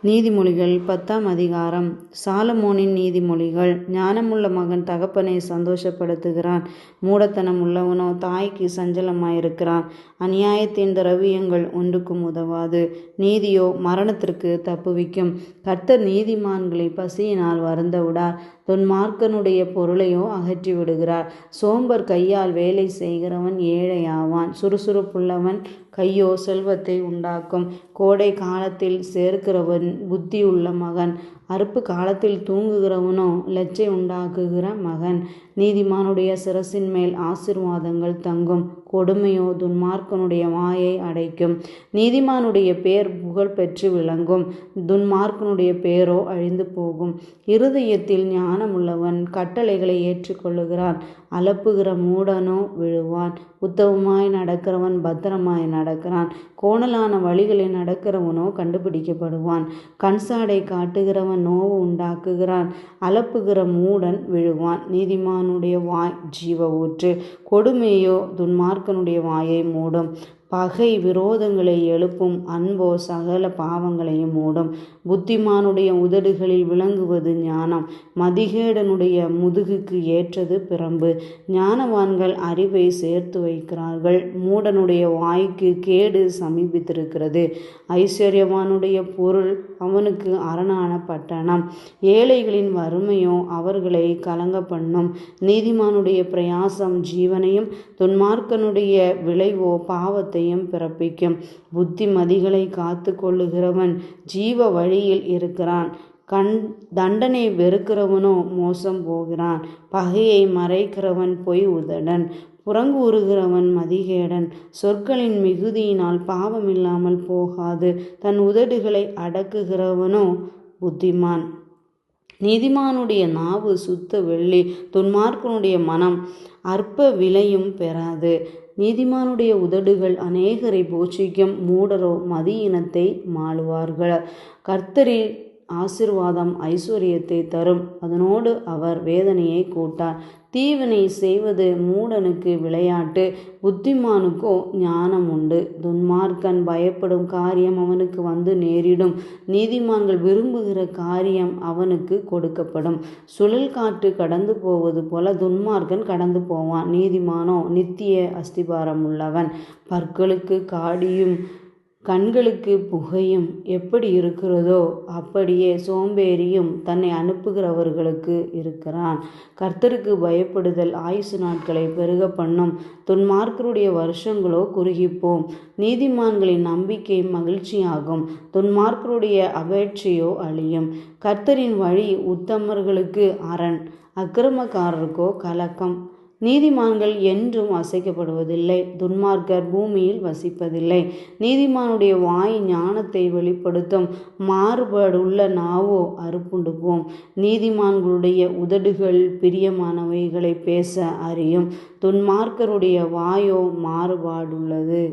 நீதிமொழிகள் 10ஆம் அதிகாரம். சாலமோனின் நீதிமொழிகள். ஞானமுள்ள மகன் தகப்பனை சந்தோஷப்படுத்துகிறான், மூடத்தனம் உள்ளவனோ தாய்க்கு சஞ்சலமாயிருக்கிறான். அநியாயத்தின் திரவியங்கள் ஒன்றுக்கும் உதவாது, நீதியோ மரணத்திற்கு தப்புவிக்கும். கர்த்தர் நீதிமான்களை பசியினால் வருந்த விடார், துன்மார்க்கனுடைய பொருளையோ அகற்றி விடுகிறார். சோம்பர் கையால் வேலை செய்கிறவன் ஏழையாவான், சுறுசுறுப்புள்ளவன் கையோ செல்வத்தை உண்டாக்கும். கோடை காலத்தில் சேர்க்கிறவன் புத்தியுள்ள மகன், அறுப்பு காலத்தில் தூங்குகிறவனோ லெச்சை உண்டாக்குகிற மகன். நீதிமானுடைய சிரசின் மேல் ஆசீர்வாதங்கள் தங்கும், கொடுமையோ துன்மார்க்கனுடைய வாயை அடைக்கும். நீதிமானுடைய பேர் புகழ் பெற்று விளங்கும், துன்மார்க்கனுடைய பேரோ அழிந்து போகும். இருதயத்தில் ஞானமுள்ளவன் கட்டளைகளை ஏற்றுக்கொள்ளுகிறான், அலப்புகிற மூடனோ விழுவான். உத்தமமாய் நடக்கிறவன் பத்திரமாய் நடக்கிறான், கோணலான வழிகளை நடக்கிறவனோ கண்டுபிடிக்கப்படுவான். கண்சாடை காட்டுகிறவன் நோவு உண்டாக்குகிறான், அலப்புகிற மூடன் விழுவான். நீதிமானுடைய வாய் ஜீவ ஊற்று, கொடுமையோ துன்மார்க்கனுடைய வாயை மூடும். பகை விரோதங்களை எழுப்பும், அன்போ சகல பாவங்களையும் மூடும். புத்திமானுடைய உதடுகளில் விளங்குவது ஞானம், மதிகேடனுடைய முதுகுக்கு ஏற்றது பிரம்பு. ஞானவான்கள் அறிவை சேர்த்து வைக்கிறார்கள், மூடனுடைய வாய்க்கு கேடு சமீபித்திருக்கிறது. ஐஸ்வர்யவானுடைய பொருள் அவனுக்கு அரணான பட்டணம், ஏழைகளின் வறுமையோ அவர்களை கலங்க பண்ணும். நீதிமானுடைய பிரயாசம் ஜீவனையும், துன்மார்க்கனுடைய விளைவோ பாவத்தை பிறப்பிக்கும். புத்திமதிகளை காத்து கொள்ளுகிறவன் ஜீவ வழியில் இருக்கிறான், தண்டனை வெறுக்கிறவனோ மோசம் போகிறான். பகையை மறைக்கிறவன் பொய் உதடன், புறங்கூறுகிறவன் மதிகேடன். சொற்களின் மிகுதியினால் பாவம் இல்லாமல் போகாது, தன் உதடுகளை அடக்குகிறவனோ புத்திமான். நீதிமானுடைய நாவு சுத்த வெள்ளி, துன்மார்க்கனுடைய மனம் அற்ப விலையும் பெறாது. நீதிமானுடைய உதடுகள் அநேகரை போஷிக்கும், மூடரோ மதியினத்தை மாளுவார்கள். கர்த்தரின் ஆசீர்வாதம் ஐஸ்வர்யத்தை தரும், அதனோடு அவர் வேதனையை கூட்டார். தீவினை செய்வது மூடனுக்கு விளையாட்டு, புத்திமானுக்கோ ஞானம் உண்டு. துன்மார்க்கன் பயப்படும் காரியம் அவனுக்கு வந்து நேரிடும், நீதிமான்கள் விரும்புகிற காரியம் அவனுக்கு கொடுக்கப்படும். சுழல் காற்று கடந்து போவது போல துன்மார்க்கன் கடந்து போவான், நீதிமானோ நித்திய அஸ்திபாரம் உள்ளவன். பற்களுக்கு காடியும் கண்களுக்கு புகையும் எப்படி இருக்கிறதோ அப்படியே சோம்பேறியும் தன்னை அனுப்புகிறவர்களுக்கு இருக்கிறான். கர்த்தருக்கு பயப்படுதல் ஆயுசு நாட்களை பெருக பண்ணும், துன்மார்க்கருடைய வருஷங்களோ குறுகிப்போம். நீதிமான்களின் நம்பிக்கை மகிழ்ச்சியாகும், துன்மார்க்கருடைய அபேட்சையோ அழியும். கர்த்தரின் வழி உத்தமர்களுக்கு அரண், அக்கிரமக்காரருக்கோ கலக்கம். நீதிமான்கள் என்றும் அசைக்கப்படுவதில்லை, துன்மார்க்கர் பூமியில் வசிப்பதில்லை. நீதிமானுடைய வாய் ஞானத்தை வெளிப்படுத்தும், மாறுபாடுள்ள நாவோ அறுப்புண்டு போம். நீதிமான்களுடைய உதடுகள் பிரியமானவைகளை பேச அறியும், துன்மார்க்கருடைய வாயோ மாறுபாடுள்ளது.